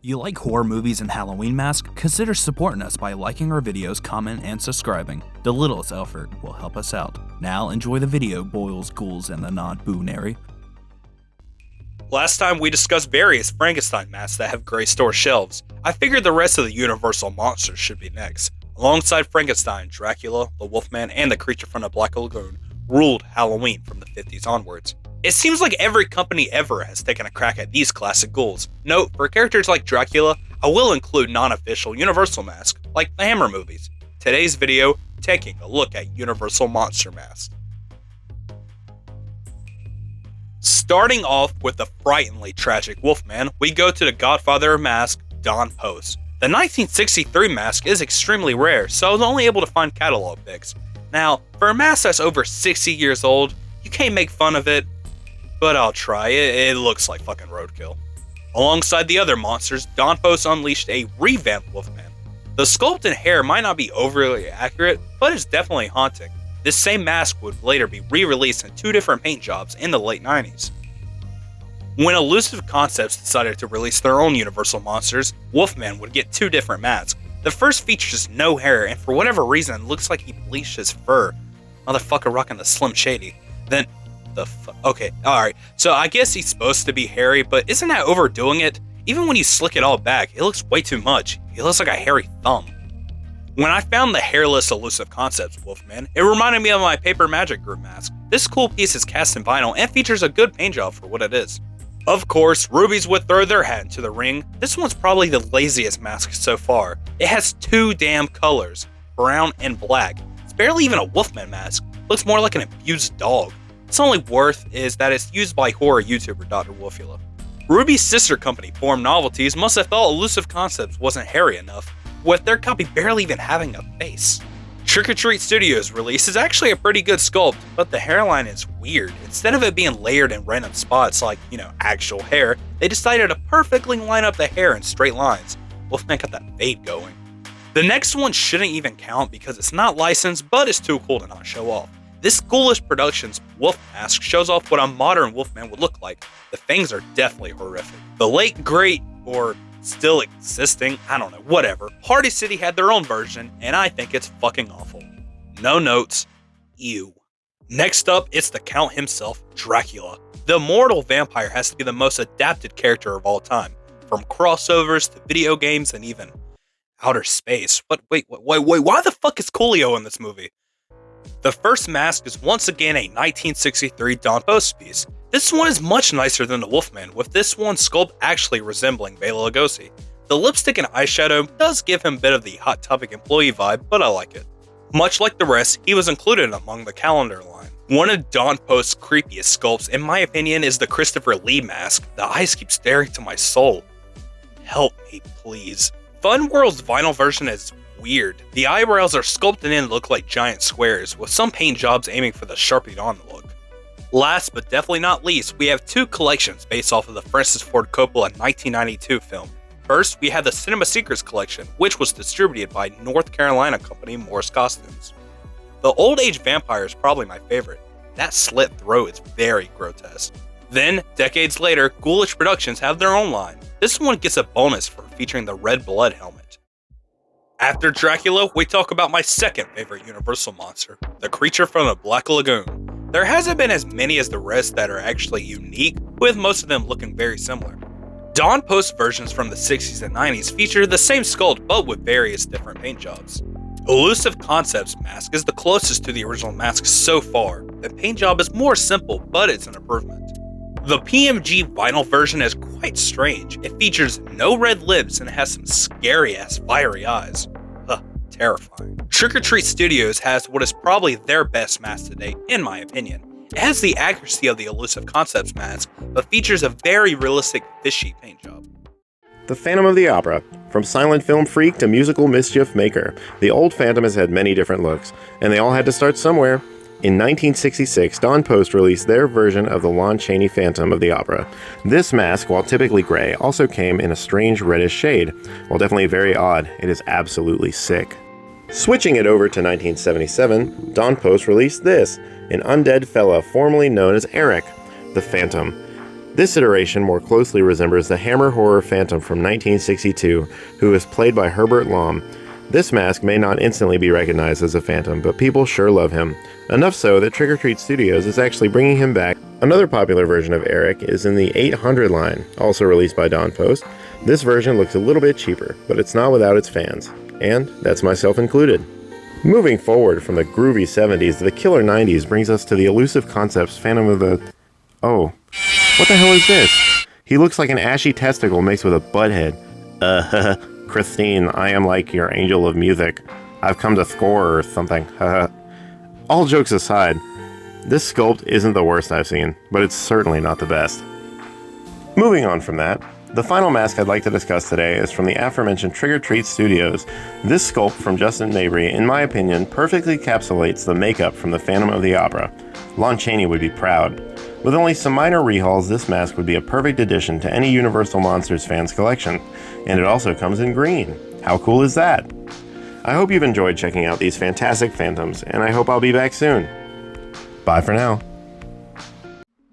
You like horror movies and Halloween masks? Consider supporting us by liking our videos, comment, and subscribing. The littlest effort will help us out. Now enjoy the video, boils, ghouls, and the non-boonary. Last time we discussed various Frankenstein masks that have gray store shelves. I figured the rest of the Universal monsters should be next. Alongside Frankenstein, Dracula, the Wolfman, and the creature from the Black Lagoon ruled Halloween from the 50s onwards. It seems like every company ever has taken a crack at these classic ghouls. Note, for characters like Dracula, I will include non-official Universal masks, like the Hammer movies. Today's video, taking a look at Universal monster masks. Starting off with the frighteningly tragic Wolfman, we go to the godfather of masks, Don Post. The 1963 mask is extremely rare, so I was only able to find catalog pics. Now, for a mask that's over 60 years old, you can't make fun of it, but I'll try. It looks like fucking roadkill. Alongside the other monsters, Don Post unleashed a revamped Wolfman. The sculpt and hair might not be overly accurate, but it's definitely haunting. This same mask would later be re-released in two different paint jobs in the late 90s. When Elusive Concepts decided to release their own Universal monsters, Wolfman would get two different masks. The first features no hair, and for whatever reason, looks like he bleached his fur. Motherfucker rocking the Slim Shady. Then, okay, alright, so I guess he's supposed to be hairy, but isn't that overdoing it? Even when you slick it all back, it looks way too much. He looks like a hairy thumb. When I found the hairless Elusive Concepts Wolfman, it reminded me of my Paper Magic Group mask. This cool piece is cast in vinyl and features a good paint job for what it is. Of course, Rubies would throw their hat into the ring. This one's probably the laziest mask so far. It has two damn colors, brown and black. It's barely even a Wolfman mask. Looks more like an abused dog. Its only worth is that it's used by horror YouTuber Dr. Wolfula. Ruby's sister company, Form Novelties, must have thought Elusive Concepts wasn't hairy enough, with their copy barely even having a face. Trick or Treat Studios' release is actually a pretty good sculpt, but the hairline is weird. Instead of it being layered in random spots like, actual hair, they decided to perfectly line up the hair in straight lines. Wolfman got that fade going. The next one shouldn't even count because it's not licensed, but it's too cool to not show off. This Ghoulish Productions Wolf mask shows off what a modern Wolfman would look like. The fangs are definitely horrific. The late great, or still existing, I don't know, whatever, Party City had their own version, and I think it's fucking awful. No notes. Ew. Next up, it's the Count himself, Dracula. The immortal vampire has to be the most adapted character of all time, from crossovers to video games and even outer space. Wait, why the fuck is Coolio in this movie? The first mask is once again a 1963 Don Post piece. This one is much nicer than the Wolfman, with this one sculpt actually resembling Bela Lugosi. The lipstick and eyeshadow does give him a bit of the Hot Topic employee vibe, but I like it. Much like the rest, he was included among the calendar line. One of Don Post's creepiest sculpts, in my opinion, is the Christopher Lee mask. The eyes keep staring to my soul. Help me, please. Fun World's vinyl version is weird. The eyebrows are sculpted in and look like giant squares, with some paint jobs aiming for the Sharpied on look. Last but definitely not least, we have two collections based off of the Francis Ford Coppola 1992 film. First, we have the Cinema Secrets collection, which was distributed by North Carolina company Morris Costumes. The Old Age Vampire is probably my favorite. That slit throat is very grotesque. Then, decades later, Ghoulish Productions have their own line. This one gets a bonus for featuring the Red Blood helmet. After Dracula, we talk about my second favorite Universal monster, the creature from the Black Lagoon. There hasn't been as many as the rest that are actually unique, with most of them looking very similar. Don Post versions from the 60s and 90s feature the same sculpt but with various different paint jobs. Elusive Concepts mask is the closest to the original mask so far. The paint job is more simple, but it's an improvement. The PMG vinyl version is quite strange. It features no red lips and it has some scary ass fiery eyes. Terrifying. Trick or Treat Studios has what is probably their best mask to date, in my opinion. It has the accuracy of the Elusive Concepts mask, but features a very realistic fishy paint job. The Phantom of the Opera. From silent film freak to musical mischief maker, the old Phantom has had many different looks, and they all had to start somewhere. In 1966, Don Post released their version of the Lon Chaney Phantom of the Opera. This mask, while typically gray, also came in a strange reddish shade. While definitely very odd, it is absolutely sick. Switching it over to 1977, Don Post released this, an undead fella formerly known as Eric, the Phantom. This iteration more closely resembles the Hammer Horror Phantom from 1962, who is played by Herbert Lom. This mask may not instantly be recognized as a Phantom, but people sure love him. Enough so that Trick or Treat Studios is actually bringing him back. Another popular version of Eric is in the 800 line, also released by Don Post. This version looks a little bit cheaper, but it's not without its fans. And that's myself included. Moving forward from the groovy 70s to the killer 90s brings us to the elusive concepts Phantom of the... Oh, what the hell is this? He looks like an ashy testicle mixed with a butt head. Christine, I am like your angel of music. I've come to score or something. All jokes aside, this sculpt isn't the worst I've seen, but it's certainly not the best. Moving on from that, the final mask I'd like to discuss today is from the aforementioned Trick or Treat Studios. This sculpt from Justin Mabry, in my opinion, perfectly encapsulates the makeup from the Phantom of the Opera. Lon Chaney would be proud. With only some minor rehauls, this mask would be a perfect addition to any Universal Monsters fans collection, and it also comes in green. How cool is that? I hope you've enjoyed checking out these fantastic Phantoms, and I hope I'll be back soon. Bye for now.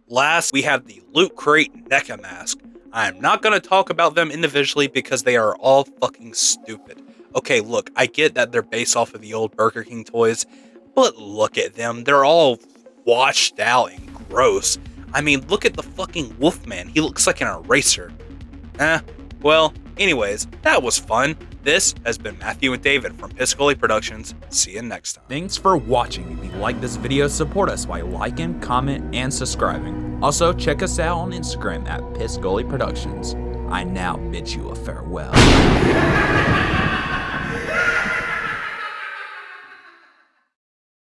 Last, we have the Loot Crate Neca mask. I am not going to talk about them individually because they are all fucking stupid. Okay, look, I get that they're based off of the old Burger King toys, but look at them. They're all washed out and gross. I mean, look at the fucking Wolfman. He looks like an eraser. Well, anyways, that was fun. This has been Matthew and David from Piscoli Productions. See you next time. Thanks for watching. If you like this video, support us by liking, comment, and subscribing. Also, check us out on Instagram at Piscoli Productions. I now bid you a farewell.